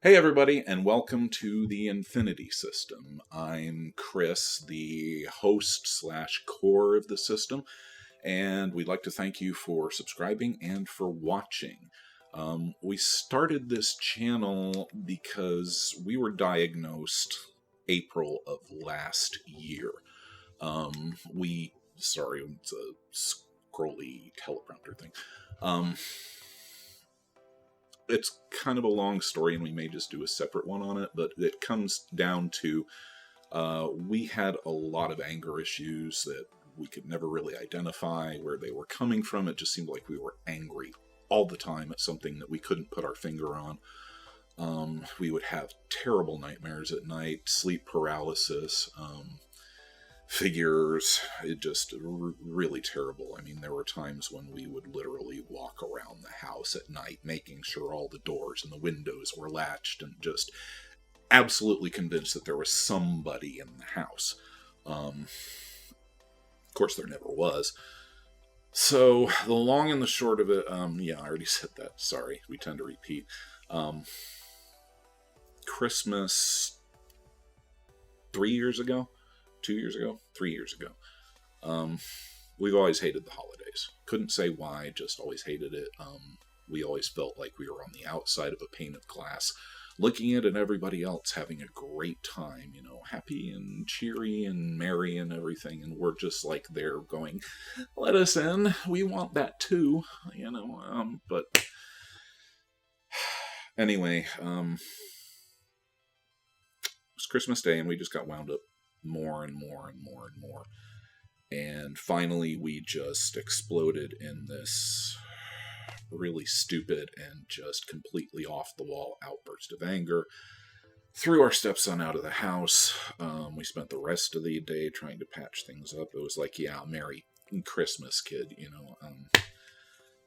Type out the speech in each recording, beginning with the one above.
Hey everybody, and welcome to the Infinity System. I'm Chris, the host slash core of the system, and we'd like to thank you for subscribing and for watching. We started this channel because we were diagnosed April of last year. Sorry, it's a scrolly teleprompter thing. It's kind of a long story, and we may just do a separate one on it, but it comes down to we had a lot of anger issues that we could never really identify where they were coming from. It just seemed like we were angry all the time at something that we couldn't put our finger on. We would have terrible nightmares at night, sleep paralysis, figures, it just really terrible. I mean, there were times when we would literally walk around the house at night making sure all the doors and the windows were latched and just absolutely convinced that there was somebody in the house. Of course, there never was. So the long and the short of it, yeah, I already said that. Sorry, we tend to repeat. Christmas 3 years ago, 2 years ago, 3 years ago. We've always hated the holidays. Couldn't say why, just always hated it. We always felt like we were on the outside of a pane of glass, looking at everybody else having a great time, you know, happy and cheery and merry and everything, and we're just like there going, let us in, we want that too, you know, but anyway, it was Christmas Day, and we just got wound up more and more and more and more. And finally, we just exploded in this really stupid and just completely off-the-wall outburst of anger. Threw our stepson out of the house. We spent the rest of the day trying to patch things up. It was like, yeah, Merry Christmas, kid, you know.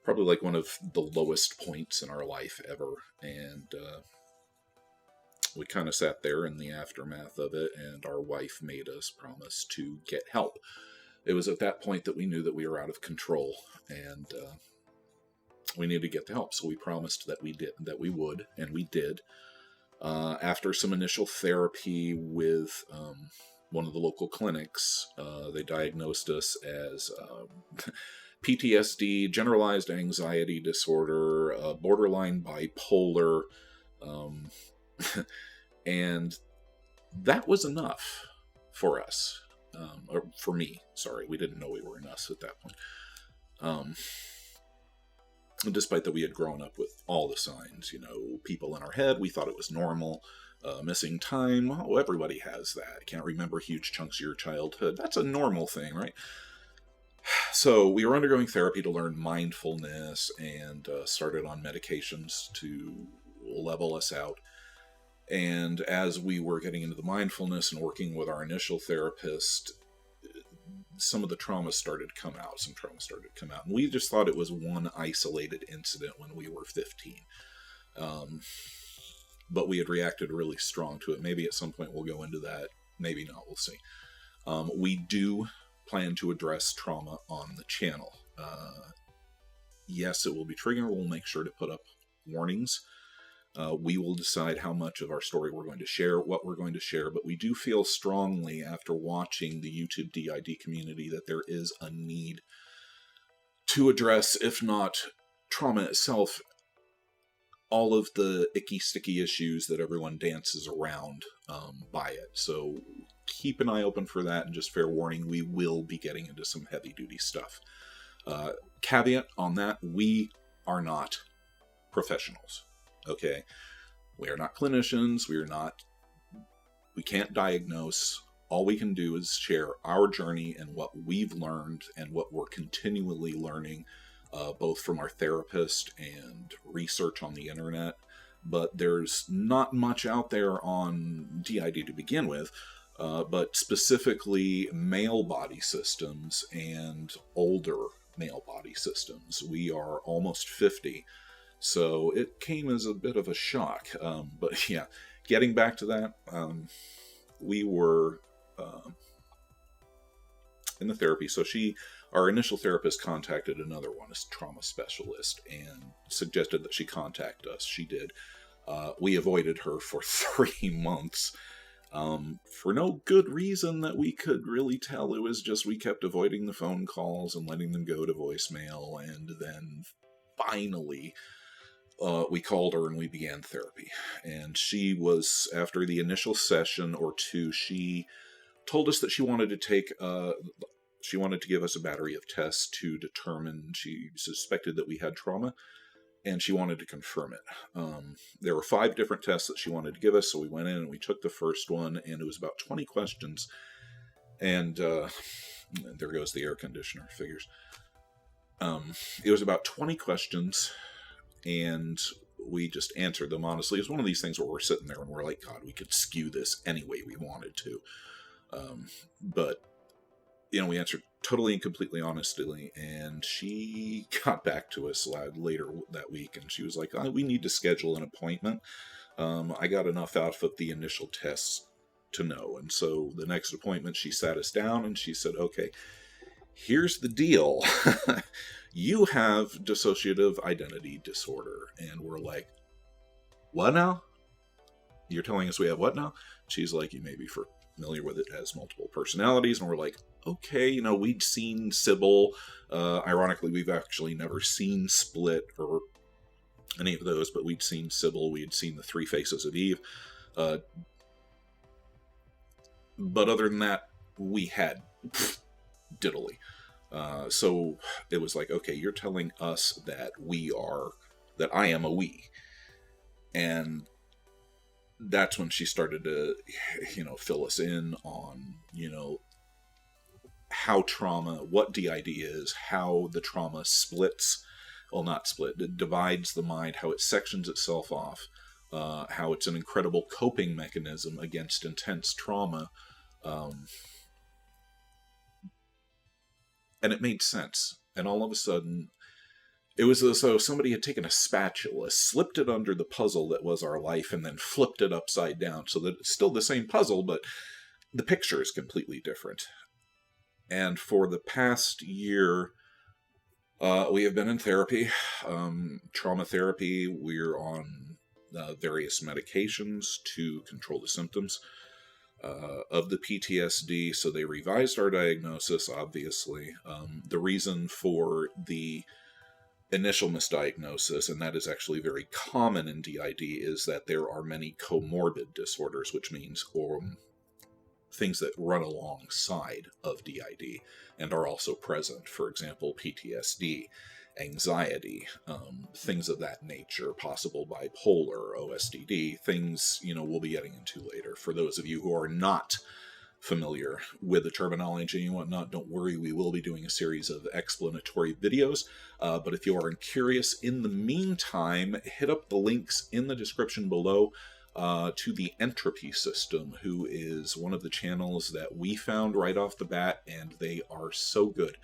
Probably like one of the lowest points in our life ever. And we kind of sat there in the aftermath of it, and our wife made us promise to get help. It was at that point that we knew that we were out of control, and we needed to get the help. So we promised that we would, and we did. After some initial therapy with one of the local clinics, they diagnosed us as PTSD, generalized anxiety disorder, borderline bipolar, and that was enough for us, or for me. Sorry, we didn't know we were in us at that point. Despite that we had grown up with all the signs, you know, people in our head, we thought it was normal. Missing time, oh, everybody has that. Can't remember huge chunks of your childhood. That's a normal thing, right? So we were undergoing therapy to learn mindfulness, and started on medications to level us out. And as we were getting into the mindfulness and working with our initial therapist, some of the traumas started to come out. And we just thought it was one isolated incident when we were 15. But we had reacted really strong to it. Maybe at some point we'll go into that. Maybe not. We'll see. We do plan to address trauma on the channel. Yes, it will be triggering. We'll make sure to put up warnings. We will decide how much of our story we're going to share, what we're going to share, but we do feel strongly after watching the YouTube DID community that there is a need to address, if not trauma itself, all of the icky, sticky issues that everyone dances around by it. So keep an eye open for that, and just fair warning, we will be getting into some heavy-duty stuff. Caveat on that, we are not professionals. Okay, we are not clinicians, we can't diagnose. All we can do is share our journey and what we've learned and what we're continually learning, both from our therapist and research on the internet. But there's not much out there on DID to begin with, but specifically male body systems and older male body systems. We are almost 50. So it came as a bit of a shock. But yeah, getting back to that, we were in the therapy. So our initial therapist contacted another one, a trauma specialist, and suggested that she contact us. She did. We avoided her for 3 months. For no good reason that we could really tell. It was just we kept avoiding the phone calls and letting them go to voicemail, and then finally we called her and we began therapy. And she was, after the initial session or two, she told us that she wanted to give us a battery of tests to determine, she suspected that we had trauma, and she wanted to confirm it. There were 5 different tests that she wanted to give us, so we went in and we took the first one, and it was about 20 questions. And there goes the air conditioner, figures. It was about 20 questions, and we just answered them honestly. It was one of these things where we're sitting there and we're like, God, we could skew this any way we wanted to. But, we answered totally and completely honestly, and she got back to us later that week, and she was like, we need to schedule an appointment. I got enough out of the initial tests to know. And so the next appointment, she sat us down and she said, okay, here's the deal. You have dissociative identity disorder. And we're like, what now? You're telling us we have what now? She's like, you may be familiar with it as multiple personalities. And we're like, okay, we'd seen Sybil. Ironically, we've actually never seen Split or any of those, but we'd seen Sybil. We had seen the 3 Faces of Eve. But other than that, we had diddly. So it was like, okay, you're telling us that I am a we. And that's when she started to, fill us in on, how trauma, what DID is, how the trauma splits, well, not split, it divides the mind, how it sections itself off, how it's an incredible coping mechanism against intense trauma. And it made sense. And all of a sudden, it was as though somebody had taken a spatula, slipped it under the puzzle that was our life, and then flipped it upside down so that it's still the same puzzle, but the picture is completely different. And for the past year, we have been in therapy, trauma therapy. We're on various medications to control the symptoms of the PTSD. So they revised our diagnosis, obviously. The reason for the initial misdiagnosis, and that is actually very common in DID, is that there are many comorbid disorders, which means things that run alongside of DID and are also present. For example, PTSD, anxiety, things of that nature, possible bipolar, OSDD, things, we'll be getting into later. For those of you who are not familiar with the terminology and whatnot, don't worry, we will be doing a series of explanatory videos. But if you are curious, in the meantime, hit up the links in the description below to the Entropy System, who is one of the channels that we found right off the bat, and they are so good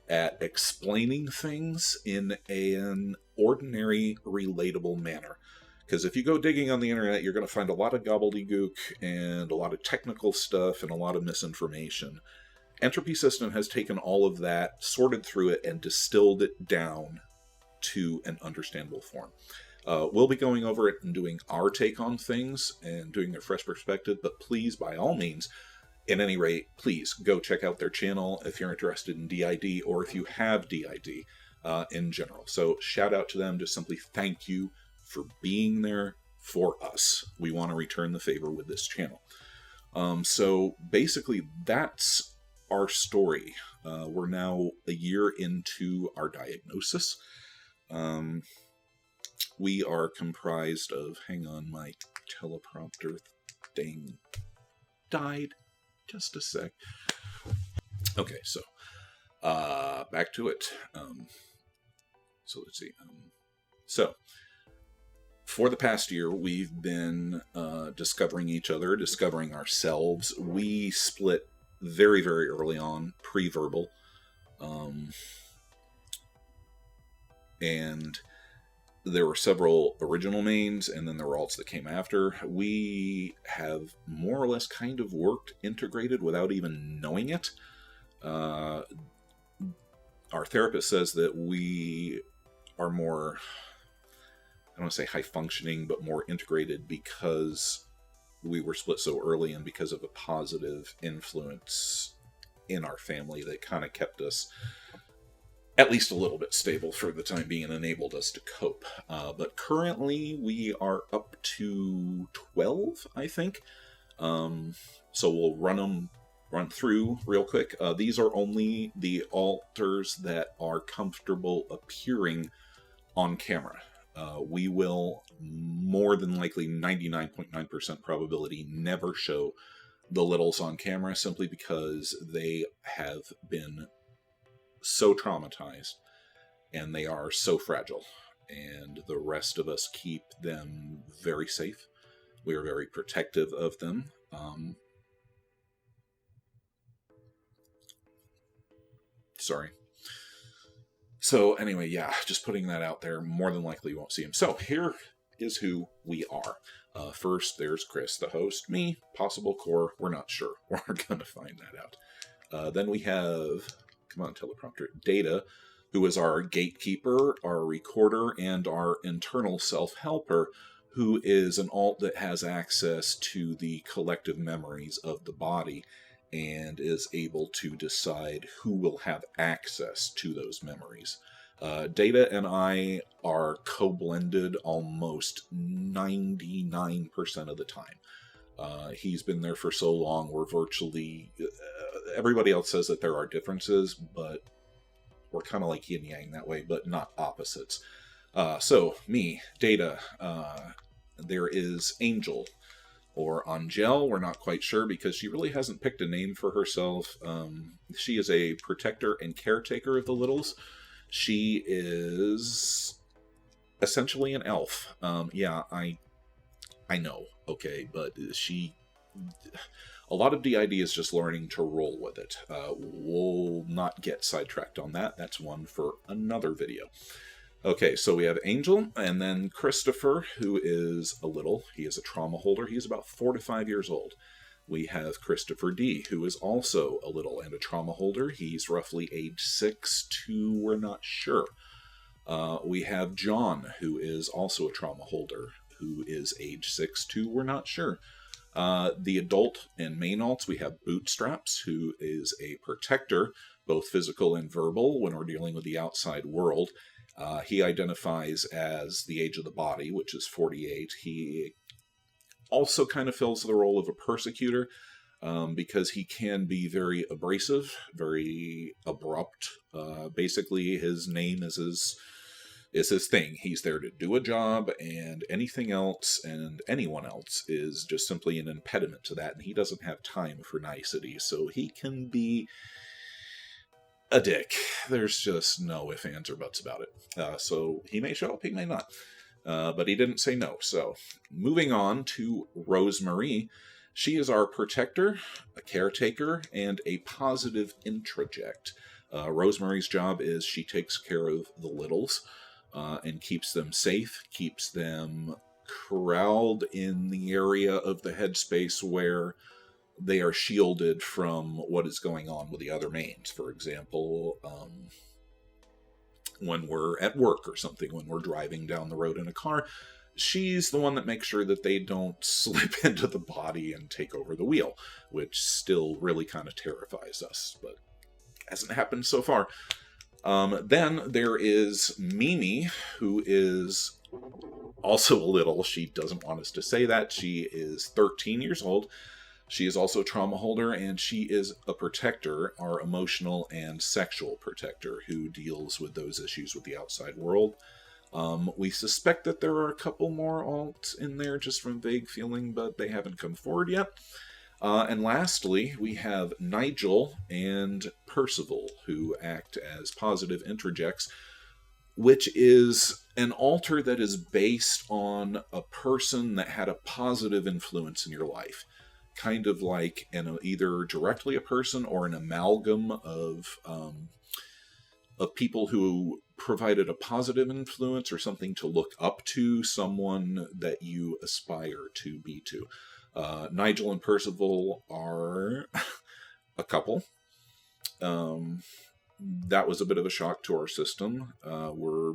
at explaining things in an ordinary, relatable manner. Because if you go digging on the internet, you're going to find a lot of gobbledygook and a lot of technical stuff and a lot of misinformation. Entropy System has taken all of that, sorted through it, and distilled it down to an understandable form. We'll be going over it and doing our take on things and doing a fresh perspective, but please, by all means, at any rate, please go check out their channel if you're interested in DID or if you have DID in general. So shout out to them, just simply thank you for being there for us. We want to return the favor with this channel. So basically, that's our story. We're now a year into our diagnosis. We are comprised of, hang on, my teleprompter thing died. Just a sec. Okay, so back to it. So let's see. So for the past year, we've been discovering each other, discovering ourselves. We split very, very early on, pre-verbal. And there were several original mains, and then there were alts that came after. We have more or less kind of worked integrated without even knowing it. Our therapist says that we are more don't want to say high functioning, but more integrated because we were split so early and because of a positive influence in our family that kind of kept us at least a little bit stable for the time being and enabled us to cope. But currently we are up to 12, I think. So we'll run through real quick. These are only the alters that are comfortable appearing on camera. We will more than likely 99.9% probability never show the littles on camera, simply because they have been so traumatized and they are so fragile, and the rest of us keep them very safe. We are very protective of them. Sorry. So anyway, yeah, just putting that out there. More than likely you won't see him. So here is who we are. First, there's Chris, the host. Me, possible core. We're not sure. We're going to find that out. Then we have, come on, teleprompter, Data, who is our gatekeeper, our recorder, and our internal self-helper, who is an alt that has access to the collective memories of the body and is able to decide who will have access to those memories. Data and I are co-blended almost 99% of the time. He's been there for so long, we're virtually... everybody else says that there are differences, but we're kind of like yin and yang that way, but not opposites. So, me, Data, there is Angel, or Angel, we're not quite sure because she really hasn't picked a name for herself. She is a protector and caretaker of the littles. She is essentially an elf. Yeah, I know, okay, but a lot of DID is just learning to roll with it. We'll not get sidetracked on that. That's one for another video. Okay, so we have Angel, and then Christopher, who is a little. He is a trauma holder. He's about 4 to 5 years old. We have Christopher D, who is also a little and a trauma holder. He's roughly age 6 to, we're not sure. We have John, who is also a trauma holder, who is age 6 to, we're not sure. The adult and main alts, we have Bootstraps, who is a protector, both physical and verbal, when we're dealing with the outside world. He identifies as the age of the body, which is 48. He also kind of fills the role of a persecutor, because he can be very abrasive, very abrupt. Basically, his name is his thing. He's there to do a job, and anything else and anyone else is just simply an impediment to that, and he doesn't have time for nicety, so he can be a dick. There's just no ifs, ands, or buts about it. So he may show up, he may not. But he didn't say no. So moving on to Rosemary. She is our protector, a caretaker, and a positive introject. Rosemary's job is she takes care of the littles and keeps them safe, keeps them corralled in the area of the headspace where they are shielded from what is going on with the other mains. For example, when we're at work or something, when we're driving down the road in a car, she's the one that makes sure that they don't slip into the body and take over the wheel, which still really kind of terrifies us, but hasn't happened so far. Then there is Mimi, who is also a little. She doesn't want us to say that. She is 13 years old. She is also a trauma holder, and she is a protector, our emotional and sexual protector, who deals with those issues with the outside world. We suspect that there are a couple more alts in there just from vague feeling, but they haven't come forward yet. And lastly, we have Nigel and Percival, who act as positive introjects, which is an alter that is based on a person that had a positive influence in your life. Kind of like either directly a person or an amalgam of people who provided a positive influence or something to look up to, someone that you aspire to be to. Nigel and Percival are a couple. That was a bit of a shock to our system. We're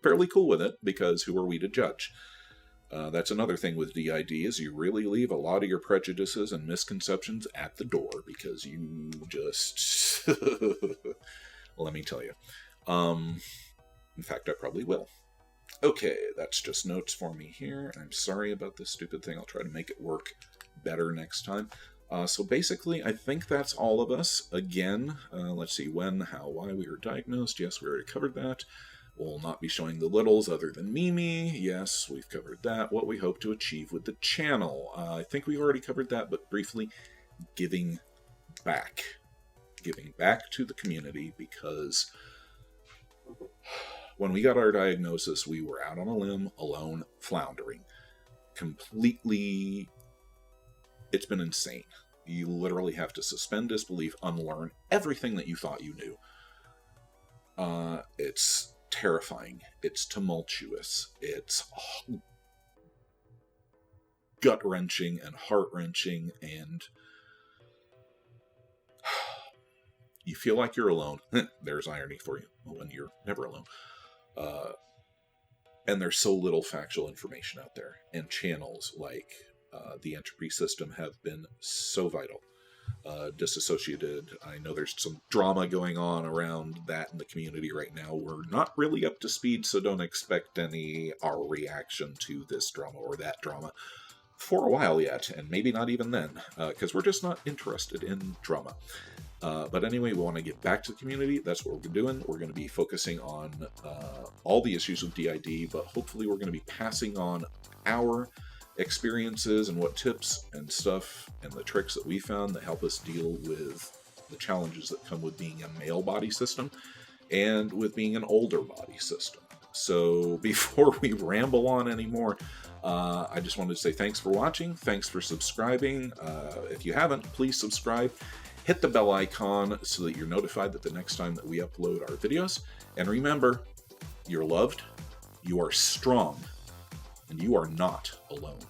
fairly cool with it, because who are we to judge? That's another thing with DID, is you really leave a lot of your prejudices and misconceptions at the door, because you just... let me tell you. In fact, I probably will. Okay, that's just notes for me here. I'm sorry about this stupid thing. I'll try to make it work better next time. So basically, I think that's all of us. Again, let's see, when, how, why we were diagnosed. Yes, we already covered that. We'll not be showing the littles other than Mimi. Yes, we've covered that. What we hope to achieve with the channel. I think we already covered that, but briefly, giving back. Giving back to the community, because when we got our diagnosis, we were out on a limb, alone, floundering. Completely... It's been insane. You literally have to suspend disbelief, unlearn everything that you thought you knew. It's terrifying. It's tumultuous. It's gut-wrenching and heart-wrenching, and you feel like you're alone. There's irony for you, when you're never alone. And there's so little factual information out there, and channels like the entropy system have been so vital. Dissociated, I know there's some drama going on around that in the community right now. We're not really up to speed, so don't expect our reaction to this drama or that drama for a while yet, and maybe not even then, because we're just not interested in drama. But anyway, we want to get back to the community. That's what we're doing. We're going to be focusing on all the issues with DID, but hopefully we're going to be passing on our experiences and what tips and stuff and the tricks that we found that help us deal with the challenges that come with being a male body system and with being an older body system. So before we ramble on anymore, I just wanted to say thanks for watching. Thanks for subscribing. If you haven't, please subscribe. Hit the bell icon so that you're notified that the next time that we upload our videos. And remember, you're loved, you are strong, and you are not alone.